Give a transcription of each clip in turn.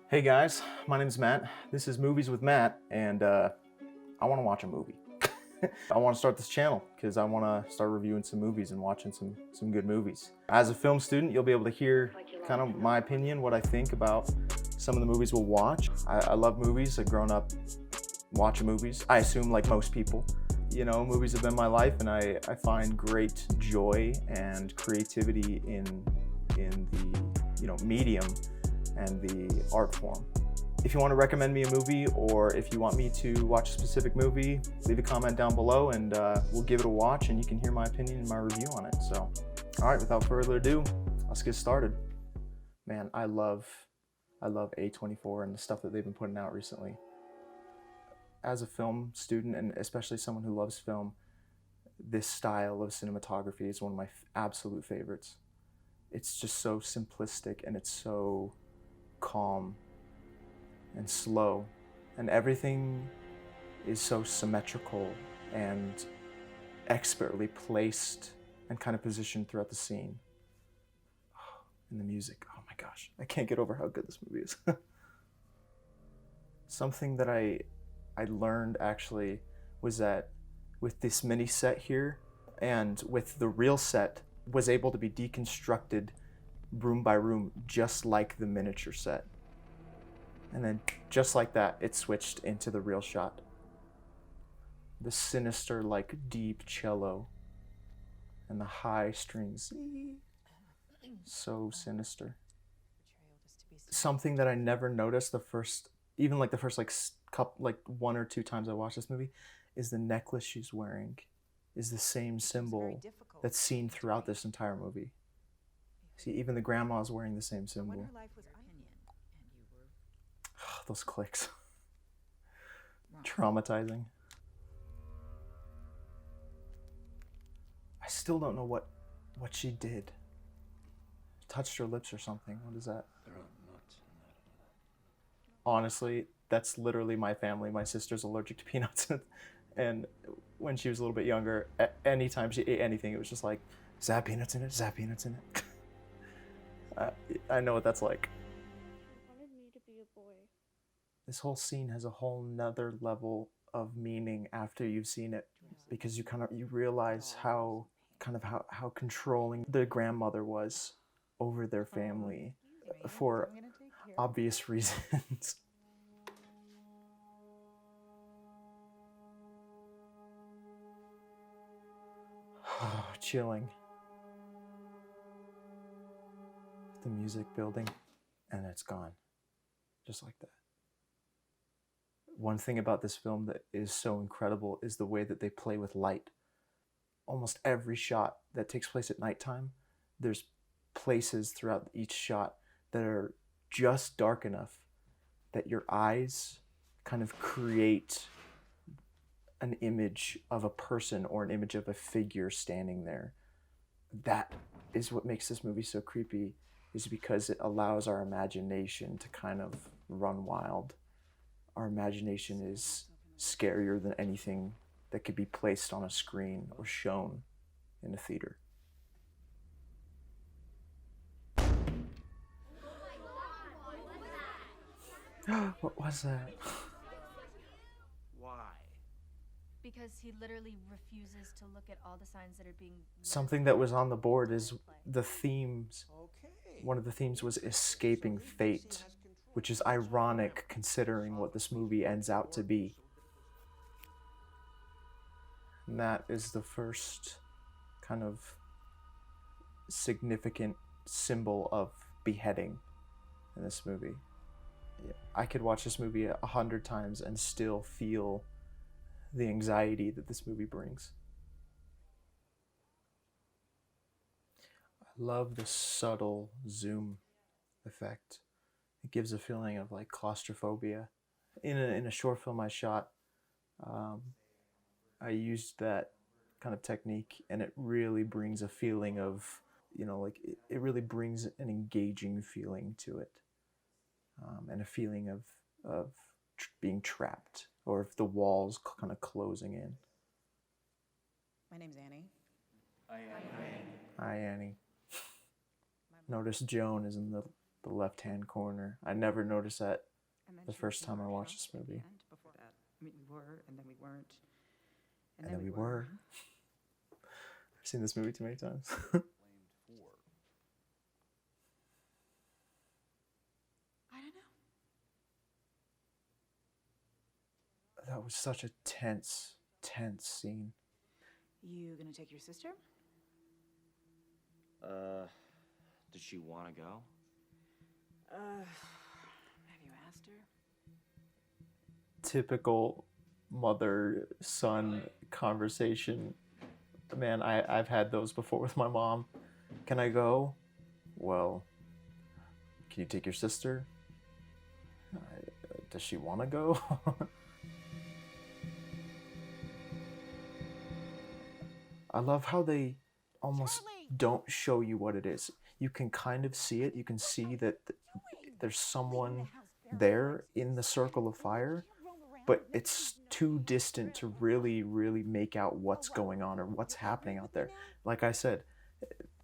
Hey guys, my name's Matt. This is Movies with Matt, and I want to watch a movie. I want to start this channel because I want to start reviewing some movies and watching some good movies. As a film student, you'll be able to hear kind of my opinion, what I think about some of the movies we'll watch. I love movies. I've grown up watching movies. I assume like most people, movies have been my life, and I find great joy and creativity in the medium and the art form. If you want to recommend me a movie, or if you want me to watch a specific movie, leave a comment down below and we'll give it a watch and you can hear my opinion and my review on it. So, all right, without further ado, let's get started. Man, I love A24 and the stuff that they've been putting out recently. As a film student, and especially someone who loves film, this style of cinematography is one of my absolute favorites. It's just so simplistic and it's so calm and slow, and everything is so symmetrical and expertly placed and kind of positioned throughout the scene. And the music, oh my gosh, I can't get over how good this movie is. Something that I learned actually was that with this mini set here and with the real set was able to be deconstructed room by room, just like the miniature set. And then just like that, it switched into the real shot. The sinister, like deep cello and the high strings. So sinister. Something that I never noticed the first one or two times I watched this movie is the necklace she's wearing is the same symbol that's seen throughout this entire movie. See, even the grandma's wearing the same symbol. Those clicks. Traumatizing. I still don't know what she did. Touched her lips or something. What is that? Honestly, that's literally my family. My sister's allergic to peanuts. And when she was a little bit younger, anytime she ate anything, it was just like, is that peanuts in it? Is that peanuts in it? I know what that's like. Wanted me to be a boy. This whole scene has a whole nother level of meaning after you've seen it, because you realize how controlling the grandmother was over their family for obvious reasons. Chilling. The music building, and it's gone. Just like that. One thing about this film that is so incredible is the way that they play with light. Almost every shot that takes place at nighttime, there's places throughout each shot that are just dark enough that your eyes kind of create an image of a person or an image of a figure standing there. That is what makes this movie so creepy, is because it allows our imagination to kind of run wild. Our imagination is scarier than anything that could be placed on a screen or shown in a theater. What was that? Why? Because he literally refuses to look at all the signs that are being... Something that was on the board is the themes. Okay. One of the themes was escaping fate, which is ironic considering what this movie ends out to be. And that is the first kind of significant symbol of beheading in this movie. I could watch this movie 100 times and still feel the anxiety that this movie brings. I love the subtle zoom effect. It gives a feeling of like claustrophobia. In a short film I shot, I used that kind of technique, and it really brings a feeling of, it really brings an engaging feeling to it, and a feeling of being trapped, or if the walls kind of closing in. My name's Annie. Hi, Annie. Notice Joan is in the the left-hand corner. I never noticed that And then the she first was time I murdered watched this at the movie. end. Before that, I mean, we were, and then we weren't, And then we were. I've seen this movie too many times. I don't know. That was such a tense scene. You gonna take your sister? Does she want to go? Have you asked her? Typical mother-son conversation. Man, I've had those before with my mom. Can I go? Well, can you take your sister? Does she want to go? I love how they almost don't show you what it is. You can kind of see it. You can see that there's someone there in the circle of fire, but it's too distant to really, really make out what's going on or what's happening out there. Like I said,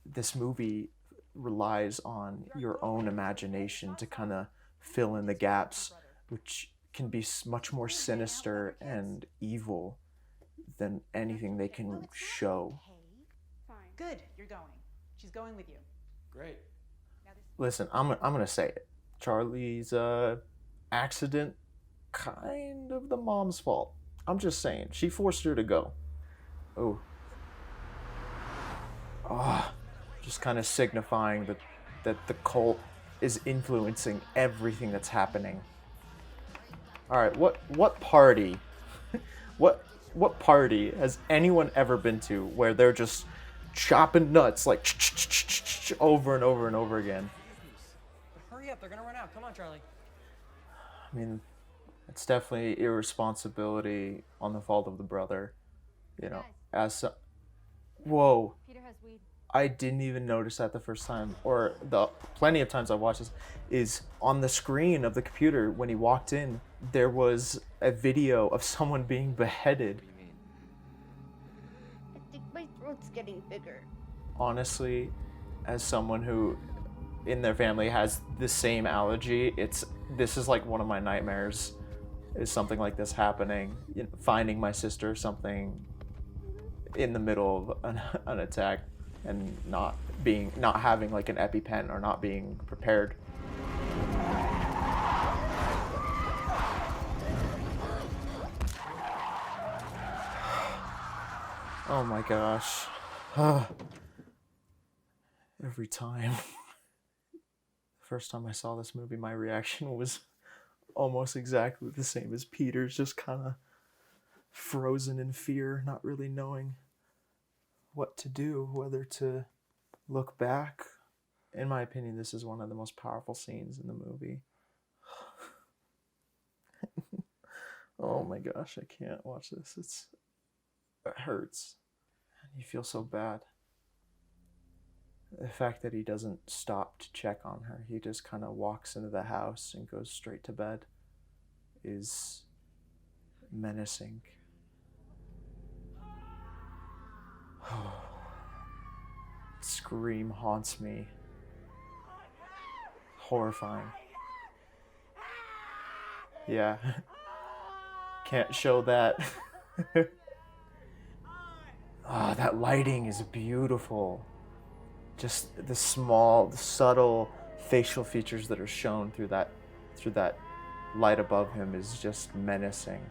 this movie relies on your own imagination to kind of fill in the gaps, which can be much more sinister and evil than anything they can show. Fine. Good, you're going. She's going with you. Great. Listen, I'm gonna say it. Charlie's accident, kind of the mom's fault. I'm just saying, she forced her to go. Oh, just kind of signifying that the cult is influencing everything that's happening. All right, what party, what party has anyone ever been to where they're just chopping nuts like over and over and over again? Hurry up, they're gonna run out. Come on, Charlie. I mean, it's definitely irresponsibility on the fault of the brother, you know. Whoa, Peter has weed. I didn't even notice that the first time, or the plenty of times I watched this, is on the screen of the computer when he walked in, there was a video of someone being beheaded. What do you mean? I think my throat's getting bigger. Honestly, as someone who in their family has the same allergy, this is like one of my nightmares, is something like this happening, you know, finding my sister or something in the middle of an attack and not having like an EpiPen or not being prepared. Oh my gosh. Every time. The first time I saw this movie, my reaction was almost exactly the same as Peter's, just kind of frozen in fear, not really knowing what to do, whether to look back. In my opinion, this is one of the most powerful scenes in the movie. Oh my gosh, I can't watch this. It hurts. You feel so bad. The fact that he doesn't stop to check on her, he just kind of walks into the house and goes straight to bed, is menacing. Scream haunts me. Horrifying. Yeah. Can't show that. That lighting is beautiful. Just the small, subtle facial features that are shown through that light above him is just menacing.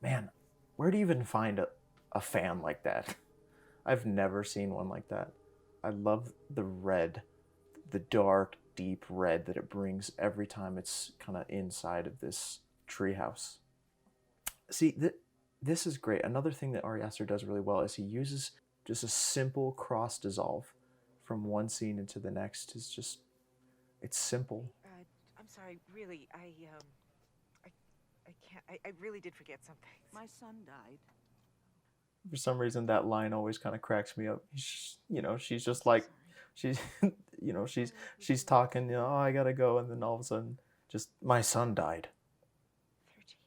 Man, where do you even find a fan like that? I've never seen one like that. I love the red, the dark, deep red that it brings every time it's kind of inside of this treehouse. See, this is great. Another thing that Ari Aster does really well is he uses just a simple cross dissolve from one scene into the next. It's simple. I'm sorry, really, I can't, I really did forget something. My son died. For some reason, that line always kind of cracks me up. She's just like, she's talking, oh, I gotta go, and then all of a sudden, just, my son died. Sergi.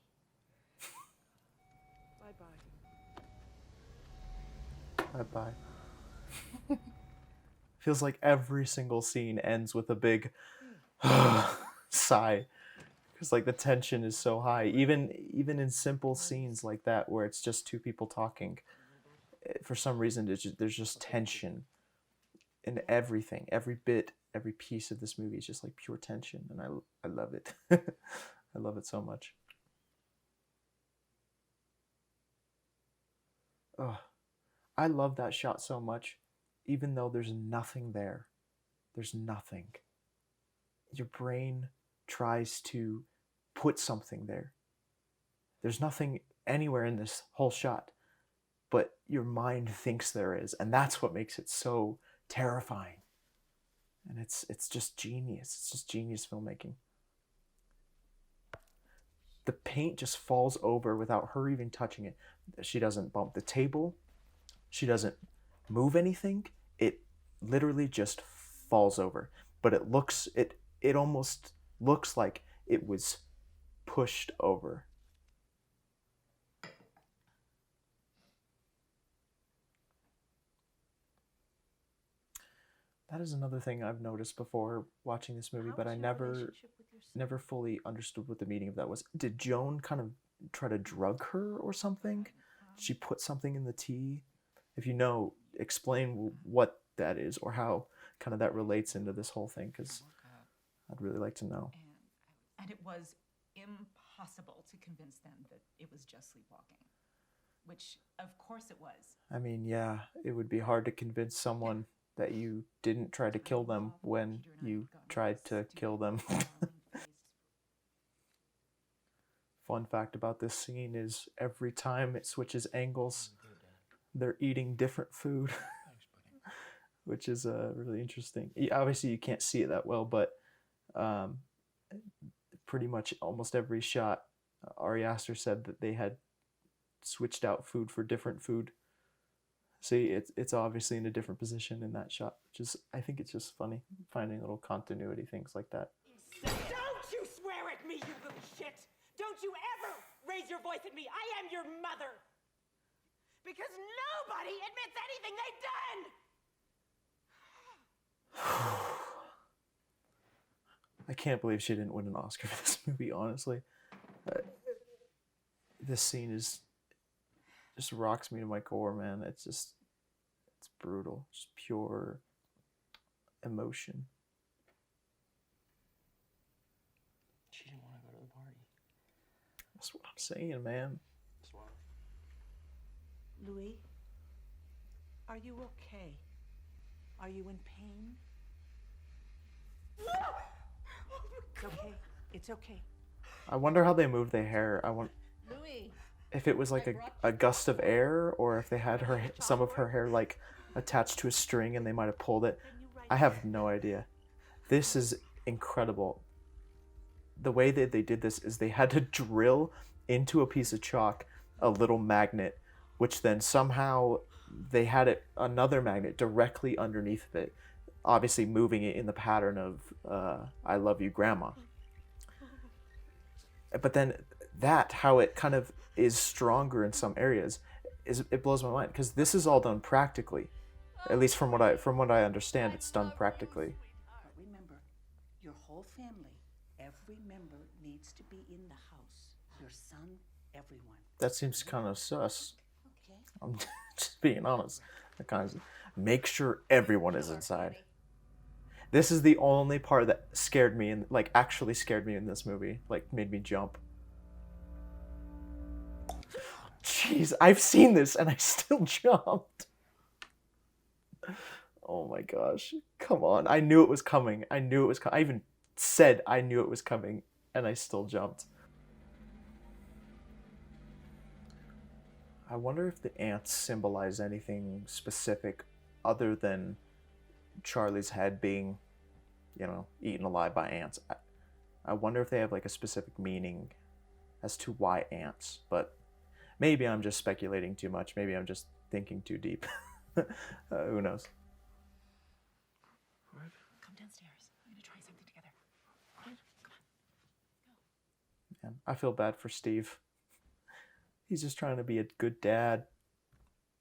Bye-bye. Bye-bye. Feels like every single scene ends with a big sigh, because like the tension is so high. Even in simple scenes like that where it's just two people talking, for some reason there's just tension in everything. Every bit, every piece of this movie is just like pure tension, and I love it. I love it so much. Oh, I love that shot so much, even though there's nothing there. There's nothing. Your brain tries to put something there. There's nothing anywhere in this whole shot, but your mind thinks there is, and that's what makes it so terrifying. And it's just genius. It's just genius filmmaking. The paint just falls over without her even touching it. She doesn't bump the table. She doesn't move anything. It literally just falls over. But it almost looks like it was pushed over. That is another thing I've noticed before watching this movie, but I never fully understood what the meaning of that was. Did Joan kind of try to drug her or something? Did she put something in the tea? If you know, explain what that is or how kind of that relates into this whole thing, because I'd really like to know. And it was impossible to convince them that it was just sleepwalking, which of course it was. I mean, yeah, it would be hard to convince someone that you didn't try to kill them when you tried to kill them. Fun fact about this scene is every time it switches angles, they're eating different food, which is really interesting. Obviously, you can't see it that well, but pretty much almost every shot, Ari Aster said that they had switched out food for different food. See, it's obviously in a different position in that shot, which is, I think it's just funny, finding little continuity things like that. Don't you swear at me, you little shit! Don't you ever raise your voice at me! I am your mother! Because nobody admits anything they've done! I can't believe she didn't win an Oscar for this movie, honestly. This scene just rocks me to my core, man. It's brutal. Just pure emotion. She didn't want to go to the party. That's what I'm saying, man. That's why. Louis, are you okay? Are you in pain? It's okay. It's okay. I wonder how they moved their hair. Louis. If it was like a gust of air, or if they had some of her hair like attached to a string and they might have pulled it. I have no idea. This is incredible. The way that they did this is they had to drill into a piece of chalk a little magnet, which then somehow they had another magnet directly underneath of it, obviously moving it in the pattern of I Love You, Grandma. But then how it kind of is stronger in some areas, it blows my mind, because this is all done practically. At least from what I understand, it's done practically. But remember, your whole family, every member needs to be in the house. Your son, everyone. That seems kind of sus. Okay. I'm just being honest. That kind of make sure everyone is inside. This is the only part that scared me, and like actually scared me in this movie, like made me jump. Jeez, I've seen this and I still jumped. Oh my gosh. Come on. I knew it was coming. I even said I knew it was coming, and I still jumped. I wonder if the ants symbolize anything specific other than Charlie's head being, eaten alive by ants. I wonder if they have like a specific meaning as to why ants, but maybe I'm just speculating too much. Maybe I'm just thinking too deep. Who knows? Come downstairs. I'm gonna try something together. Come on. Man, I feel bad for Steve. He's just trying to be a good dad.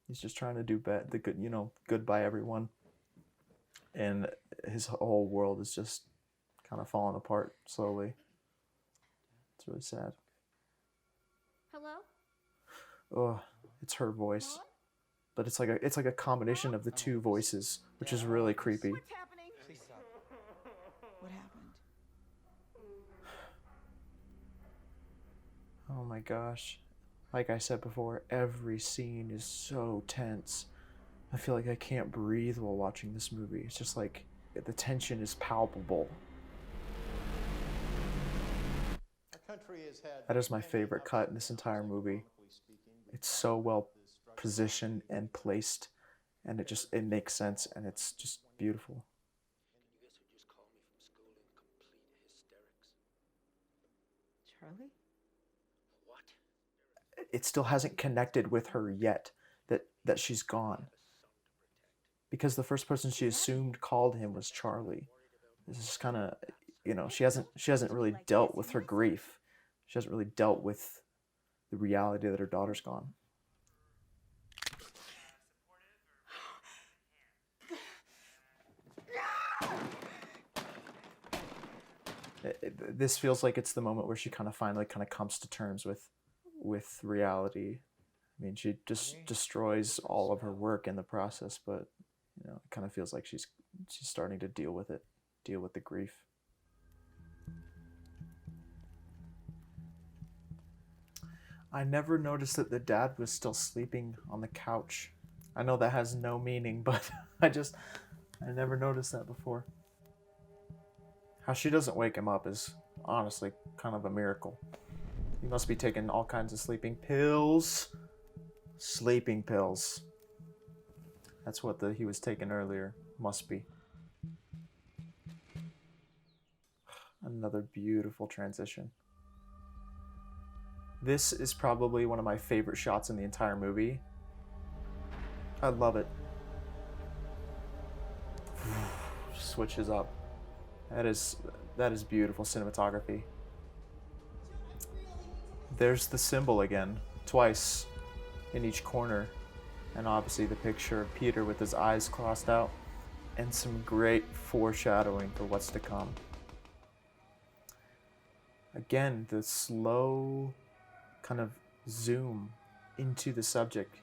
He's just trying to do good by everyone. and his whole world is just kind of falling apart slowly. It's really sad. Hello? Oh, it's her voice, but it's like a combination of the two voices, which is really creepy. What's happening? What happened? Oh my gosh. Like I said before, every scene is so tense. I feel like I can't breathe while watching this movie. It's just like the tension is palpable. That is my favorite cut in this entire movie. It's so well positioned and placed, and it makes sense, and it's just beautiful. Charlie? It still hasn't connected with her yet that she's gone. Because the first person she assumed called him was Charlie. This is kind of, she hasn't really dealt with her grief. She hasn't really dealt with the reality that her daughter's gone. This feels like it's the moment where she finally comes to terms with reality. I mean, she just destroys all of her work in the process, but it kind of feels like she's starting to deal with the grief. I never noticed that the dad was still sleeping on the couch. I know that has no meaning, but I never noticed that before. How she doesn't wake him up is honestly kind of a miracle. He must be taking all kinds of sleeping pills. Sleeping pills. That's what he was taking earlier. Must be. Another beautiful transition. This is probably one of my favorite shots in the entire movie. I love it. Switches up. That is beautiful cinematography. There's the symbol again, twice in each corner, and obviously the picture of Peter with his eyes crossed out, and some great foreshadowing for what's to come. Again, the slow kind of zoom into the subject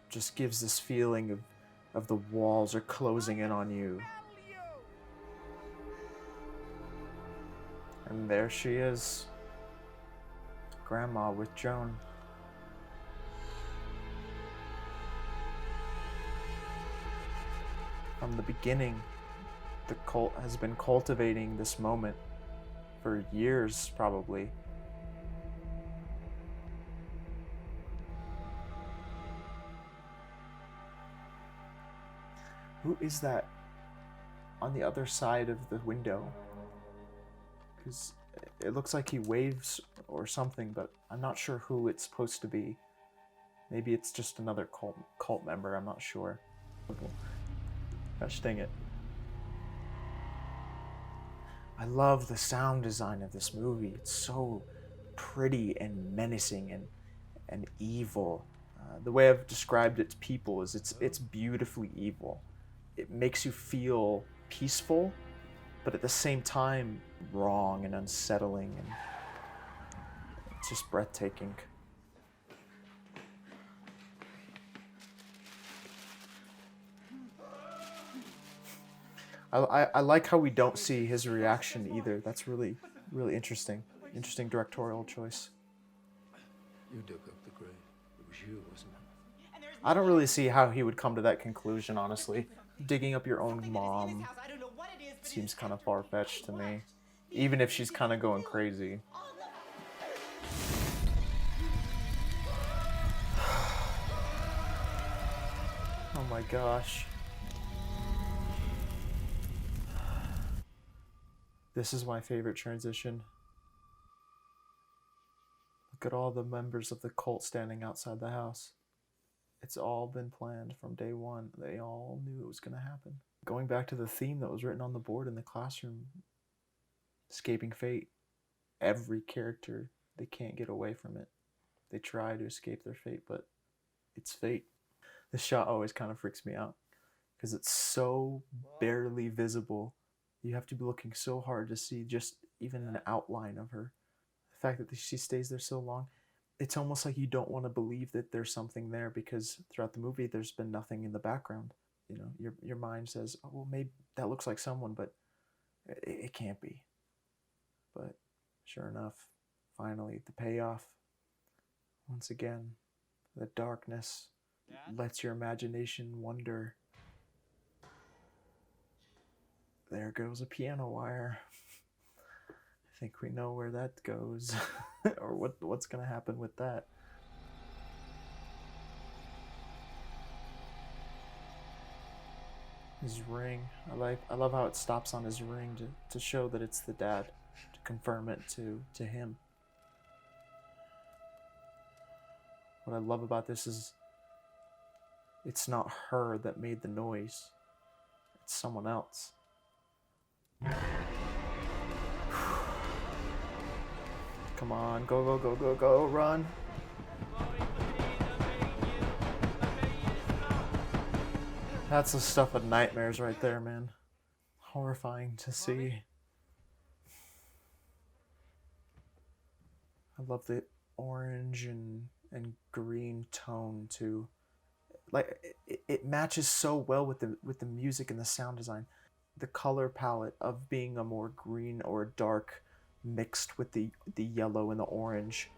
just gives this feeling of the walls are closing in on you. And there she is, Grandma with Joan. From the beginning, the cult has been cultivating this moment for years, probably. Who is that on the other side of the window? Because it looks like he waves or something, but I'm not sure who it's supposed to be. Maybe it's just another cult member, I'm not sure. Gosh dang it. I love the sound design of this movie. It's so pretty and menacing and evil. The way I've described its people is it's beautifully evil. It makes you feel peaceful, but at the same time wrong and unsettling, and it's just breathtaking. I like how we don't see his reaction either. That's really, really interesting. Interesting directorial choice. You dug up the grave. It was you, wasn't it? I don't really see how he would come to that conclusion, honestly. Digging up your own mom seems kind of far-fetched to me. Even if she's kind of going crazy. Oh my gosh. This is my favorite transition. Look at all the members of the cult standing outside the house. It's all been planned from day one. They all knew it was going to happen. Going back to the theme that was written on the board in the classroom, escaping fate. Every character, they can't get away from it. They try to escape their fate, but it's fate. This shot always kind of freaks me out. because it's so barely visible. You have to be looking so hard to see just even an outline of her. The fact that she stays there so long, it's almost like you don't want to believe that there's something there, because throughout the movie there's been nothing in the background. You know, your mind says, oh, well, maybe that looks like someone, but it can't be. But sure enough, finally the payoff. Once again, the darkness lets your imagination wander. There goes a piano wire. I think we know where that goes, or what's gonna happen with that. His ring. I love how it stops on his ring to show that it's the dad, to confirm it to him. What I love about this is it's not her that made the noise. It's someone else. Come on, go, go, go, go, go, run. That's the stuff of nightmares right there, man. Horrifying to see. I love the orange and green tone too. Like it matches so well with the music and the sound design. The color palette of being a more green or dark mixed with the yellow and the orange,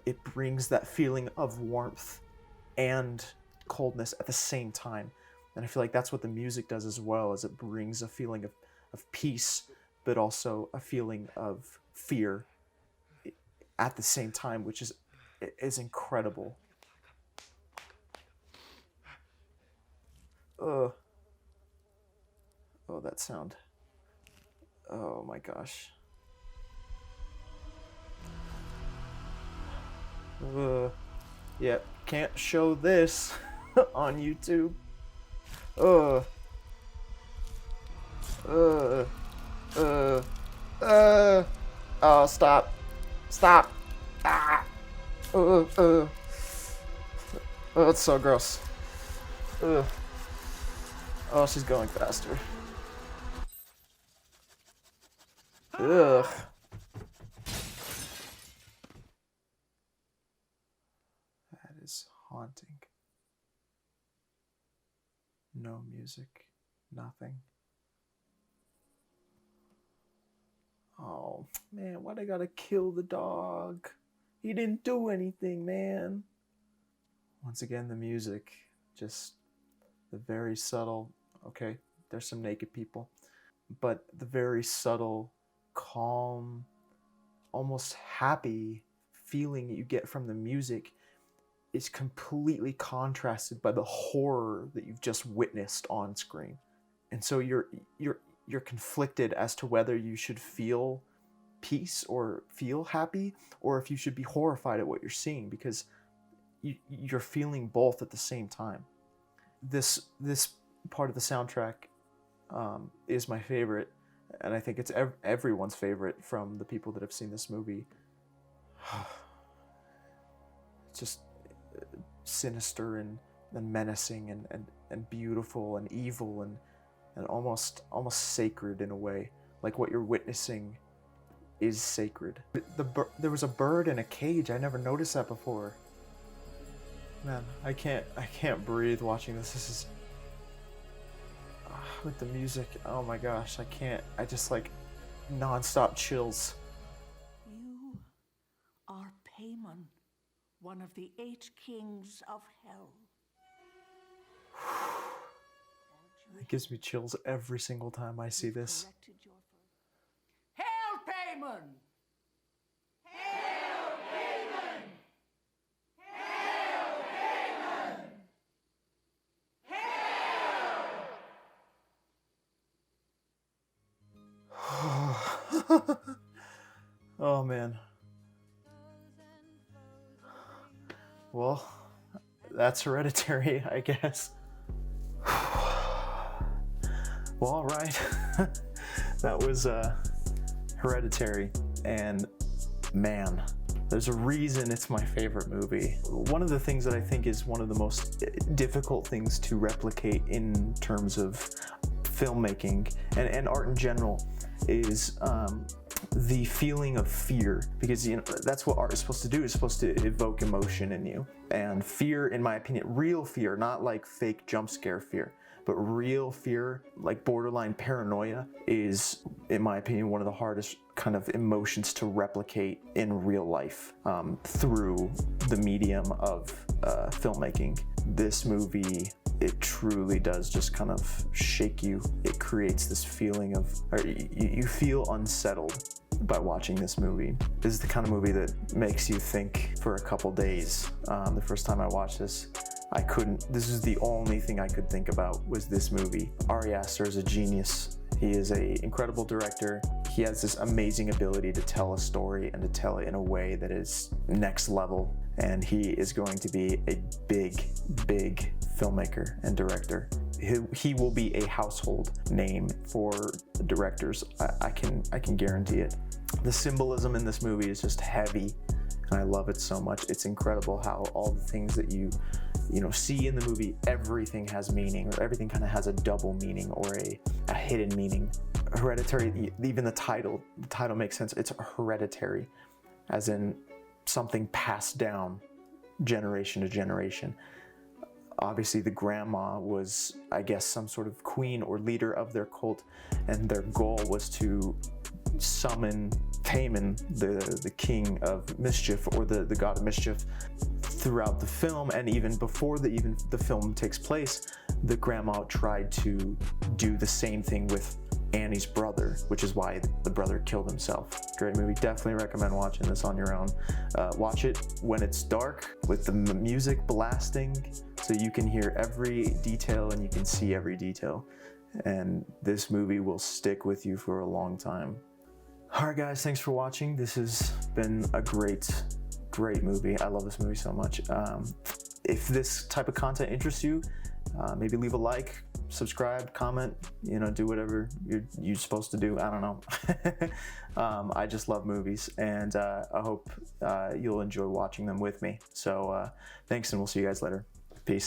it brings that feeling of warmth and coldness at the same time. And I feel like that's what the music does as well, is it brings a feeling of peace, but also a feeling of fear at the same time, which is incredible. Oh, that sound. Oh my gosh. Yeah, can't show this on YouTube. Oh, stop. Stop. Ah. Oh, it's so gross. Oh, she's going faster. Ugh. That is haunting. No music, nothing. Oh, man, why'd I gotta kill the dog? He didn't do anything, man. Once again, the music, just the very subtle, okay, there's some naked people, but the very subtle, calm, almost happy feeling you get from the music is completely contrasted by the horror that you've just witnessed on screen. And so you're conflicted as to whether you should feel peace or feel happy, or if you should be horrified at what you're seeing, because you're feeling both at the same time. This part of the soundtrack is my favorite, and I think it's everyone's favorite from the people that have seen this movie. It's just sinister and menacing and beautiful and evil and almost sacred in a way. Like what you're witnessing is sacred. There was a bird in a cage. I never noticed that before. Man, I can't breathe watching this. This is with the music. Oh my gosh, I just like non-stop chills. You are Paimon, one of the 8 kings of hell. It gives me chills every single time I see this. Hail, Paimon! Hail, Paimon! Hail, Paimon! Hail! Oh man. Well, that's Hereditary, I guess. Well, all right. That was Hereditary, and man, There's a reason it's my favorite movie. One of the things that I think is one of the most difficult things to replicate in terms of filmmaking and art in general is the feeling of fear, because that's what art is supposed to do. It's supposed to evoke emotion in you. And fear, in my opinion, real fear, not like fake jump scare fear, but real fear, like borderline paranoia, is, in my opinion, one of the hardest kind of emotions to replicate in real life through the medium of filmmaking. This movie, it truly does just kind of shake you. It creates this feeling of, or you feel unsettled by watching this movie. This is the kind of movie that makes you think for a couple days. The first time I watched this, this is the only thing I could think about was this movie. Ari Aster is a genius. He is an incredible director. He has this amazing ability to tell a story and to tell it in a way that is next level. And he is going to be a big, big filmmaker and director. He will be a household name for directors. I can guarantee it. The symbolism in this movie is just heavy, and I love it so much. It's incredible how all the things that you see in the movie, everything has meaning, or everything kind of has a double meaning or a hidden meaning. Hereditary, even the title makes sense. It's hereditary, as in something passed down generation to generation. Obviously the grandma was, I guess, some sort of queen or leader of their cult, and their goal was to summon Haman, the king of mischief, or the god of mischief. Throughout the film, and even before the film takes place, the grandma tried to do the same thing with Annie's brother, which is why the brother killed himself. Great movie. Definitely recommend watching this on your own. Watch it when it's dark with the music blasting, so you can hear every detail and you can see every detail. And this movie will stick with you for a long time. Alright guys, thanks for watching. This has been a great movie. I love this movie so much. If this type of content interests you, maybe leave a like, subscribe, comment, do whatever you're supposed to do. I don't know. I just love movies, and I hope you'll enjoy watching them with me. So thanks, and we'll see you guys later. Peace.